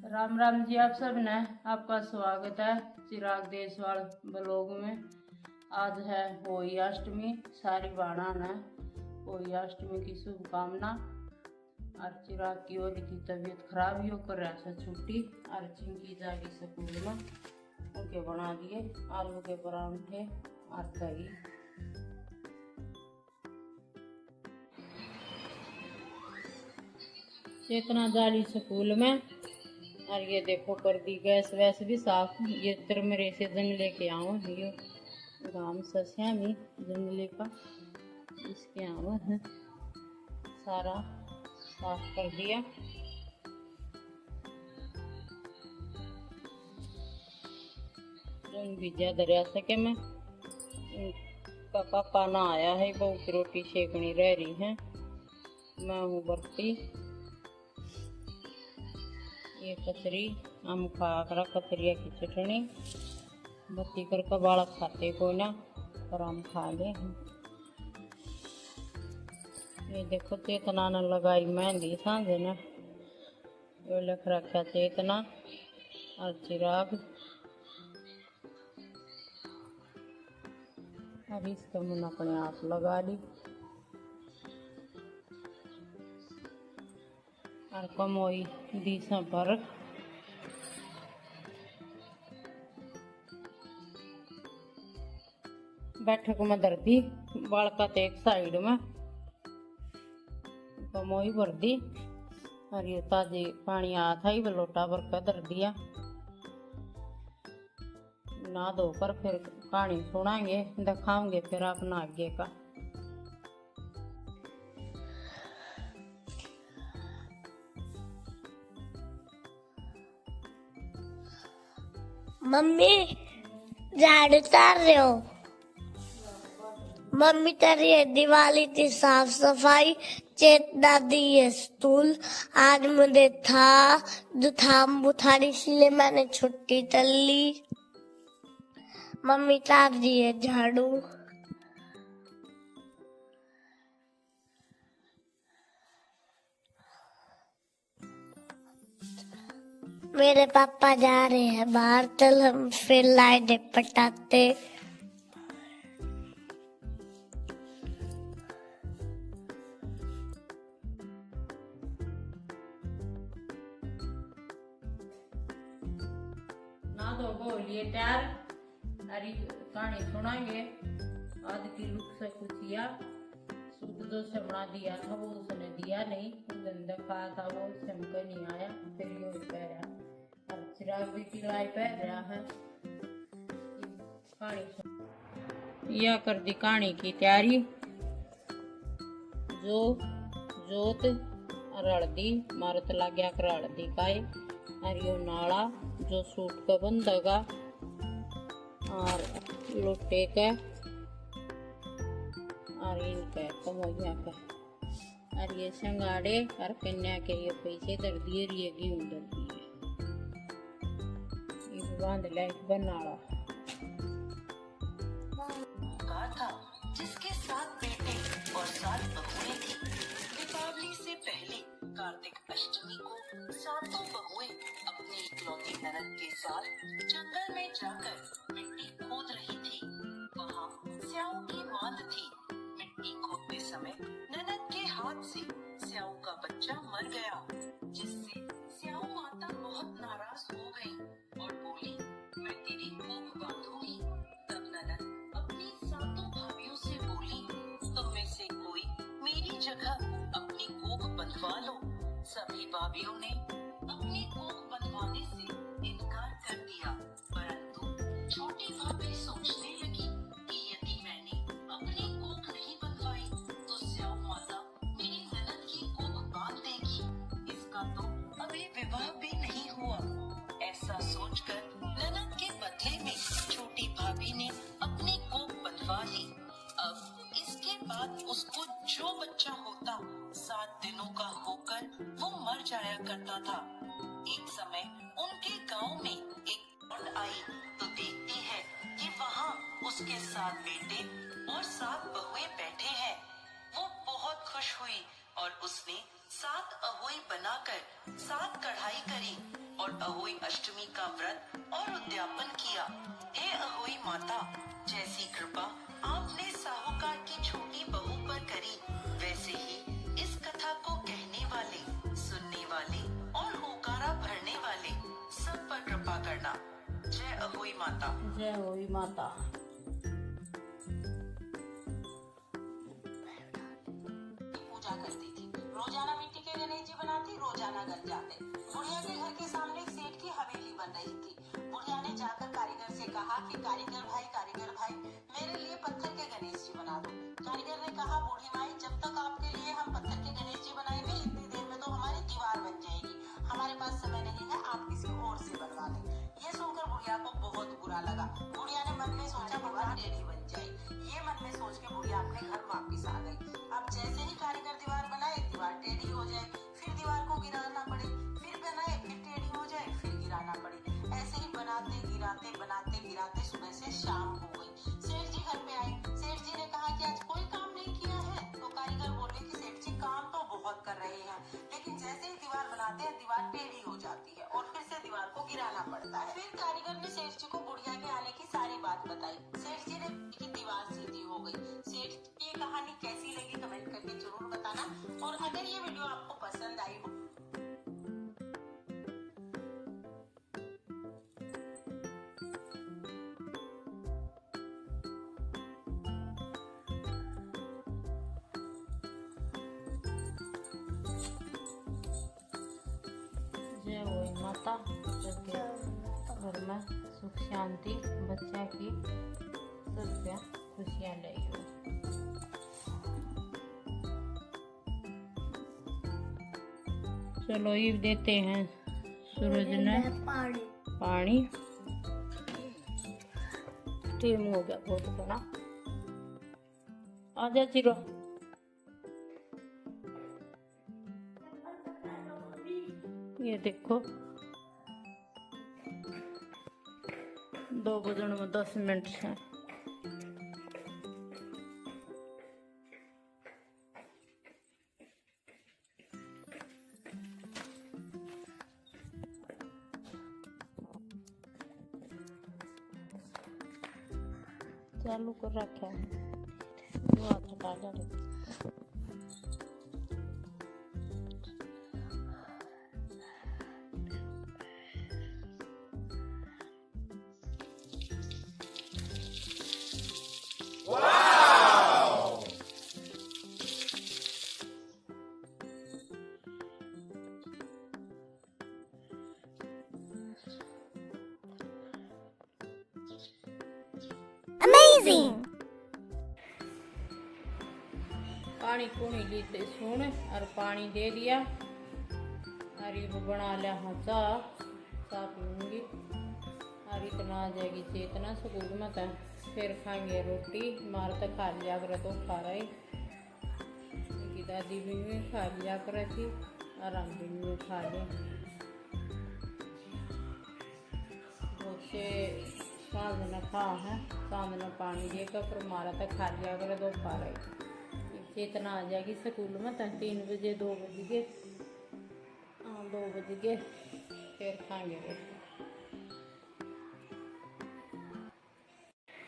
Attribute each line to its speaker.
Speaker 1: राम राम जी। आप सब ने आपका स्वागत है चिराग देशवाल ब्लॉग में। आज है होली अष्टमी। सारी बाणा ने होली अष्टमी की शुभकामना। और चिराग की होली की तबीयत खराब ही होकर रहा छुट्टी और चिंकी जाएगी स्कूल में। उनके बना दिए आलू के परांठे और दही। चेतना जाली स्कूल में। और ये देखो कर दी गैस वैस भी साफ। ये मेरे से जंग लेके आओ ये गांव सस्यामी जंगले का इसके आओ है सारा साफ कर दिया। भी ज्यादा रह सके मैं का पापा ना आया है। बहू की रोटी सेकनी रह रही है। मैं हूँ बर्ती। ये कचरी हम खा करा कचरिया की चटनी बत्ती कर का बालक खाते को ना पर हम खा ले। ये देखो चेतना न लगाई मेहंदी सांझे न ये लिख रखा चेतना और चिराग। अब इसका मन अपने आप लगा ली और कमोई दिशा पर बैठक में धरती बालका तो एक साइड में कमोई भर दी। और ये ताजे पानी आया था ही लोटा भर कर धर दिया। ना धोकर फिर कहानी सुनाएंगे दिखाओगे फिर अपना आगे का।
Speaker 2: मम्मी झाड़ू उतार रहे हो? मम्मी तेरी है दिवाली थी साफ सफाई। चेतना दी है स्टूल। आज मुझे था जुकाम बुखार इसलिए मैंने छुट्टी कर ली। मम्मी तार दी है झाड़ू। मेरे पापा जा रहे हैं बाहर। चल हम फिर लाइट पटाते।
Speaker 1: ना तो बोलिए तैयार अरे कहानी सुनाएंगे। आज की लुक से कुचिया सूट जो से बना दिया था वो उसने दिया नहीं। गंदा खाया था वो चमका नहीं आया। फिर ये पहरा और चिराग भी पिलाई पहन रहा है। कहानी यह कर दी कहानी की तैयारी। जो जोत हल्दी मारत लग गया कर हल्दी काए और यो नाला जो सूट का बंधेगा और लोटे का और इनका कमोइया का और ये संगाड़े और कन्या के ये पैसे दर दिए ये गेहूं दर दिए ये बांध लाइट बनाड़ा
Speaker 3: था जिसके 7 बेटे और 7 बहुएं थी। दीपावली से पहले कार्तिक अष्टमी को सातों बहुएं अपनी इकलौती ननद के साथ जंगल में जाकर मिट्टी खोद रही थी। वहाँ स्याऊ की मात थी। मिट्टी खोदते समय ननद के हाथ से स्याऊ का बच्चा मर गया, जिससे स्याऊ माता बहुत नाराज हो गई और बोली, मैं तेरी कोख बांधूंगी। तब ननद अपनी सातों भाभियों से बोली, तुम में से कोई मेरी जगह अपनी कोख बंधवा लो। सभी भाभियों ने अपनी कोख बंधवाने से इनकार कर दिया, परंतु छोटी भाभी सोचने लगी कि यदि मैंने अपनी कोख नहीं बंधवाई तो स्याऊ माता मेरी ननद की कोख बांध देगी। इसका तो अभी विवाह भी नहीं हुआ। ऐसा सोचकर ननद के बदले में छोटी भाभी ने अपनी कोख बंधवा ली। अब इसके बाद उसको जो बच्चा होता 7 दिनों का होकर वो मर जाया करता था। एक समय उनके गांव में एक औरत आई तो देखती है कि वहाँ उसके 7 बेटे और 7 बहुएं बैठे हैं। वो बहुत खुश हुई और उसने 7 अहोई बनाकर 7 कढ़ाई करी और अहोई अष्टमी का व्रत और उद्यापन किया। हे अहोई माता, जैसी कृपा आपने साहूकार की छोटी बहू पर करी, वैसे ही इस कथा को कहने वाले, सुनने वाले और होकारा भरने वाले सब पर कृपा करना। जय अहोई माता।
Speaker 1: जय होई माता।
Speaker 4: पूजा करती थी। रोजाना मिट्टी के गणेश जी बनाती, रोजाना घर जाते। बुढ़िया के घर के सामने एक सेठ की हवेली बन रही थी। बुढ़िया ने जाकर कारीगर से कहा कि कारीगर भाई मेरे लिए पत्थर के गणेश जी बना दो। कारीगर ने कहा, बूढ़ी माई, जब तक आपके लिए हम पत्थर के गणेश जी बनाएंगे, इतनी देर में तो हमारी दीवार बन जाएगी। हमारे पास समय नहीं है, आप किसी और से बनवा लें। ये सुनकर बुढ़िया को बहुत बुरा लगा। बुढ़िया ने मन में सोचा, दीवार टेढ़ी बन जाए। ये मन में सोच के बुढ़िया अपने घर वापिस आ गई। अब जैसे ही कारीगर दीवार बनाए, दीवार टेढ़ी हो जाए, फिर दीवार को गिराना पड़े, फिर बनाए, फिर टेढ़ी हो जाए, फिर गिराना पड़े। ऐसे ही बनाते गिराते सुबह से शाम हो गई। सेठ जी घर पे आए। सेठ जी ने कहा कि आज कोई काम नहीं किया है। तो कारीगर बोले कि सेठ जी, काम तो बहुत कर रहे हैं, लेकिन जैसे ही दीवार बनाते हैं, दीवार टेढ़ी हो जाती है और फिर से दीवार को गिराना पड़ता है। फिर कारीगर ने सेठ जी को बुढ़िया के आने की सारी बात बताई। सेठ जी ने की दीवार सीधी हो गई। सेठ की ये कहानी कैसी लगी कमेंट करके जरूर बताना, और अगर ये वीडियो आपको पसंद आई हो
Speaker 1: जय होई माता। सबके घर में सुख शांति, बच्चा की सबसे खुशियाँ लाइयो। चलो ये देते हैं सूरज ने पानी। टाइम हो गया बहुत बड़ा। आजा चिरो। ये देखो 2 बजने में 10 मिनट है। चालू कर रखा है, हाथ डाला है।
Speaker 2: Amazing!
Speaker 1: पानी पुनी लीते सुन और पानी दे दिया और ये बना लिया। हाँ चाह पीऊँगी और इतना आ जाएगी चेतना स्कूल में। तो फिर खाएंगे रोटी। मार तो खा लिया कर, तो खा रहे की दादी भी खा लिया कर थी और हम भी खा ले। सांझ न खा है, सांझ न पानी देकर फिर मारा तो खा लिया कर, तो खा रहे। चेतना आ जाएगी स्कूल में। तो 3 बजे 2 बज गए, 2 बज गए, फिर खाएंगे रोटी।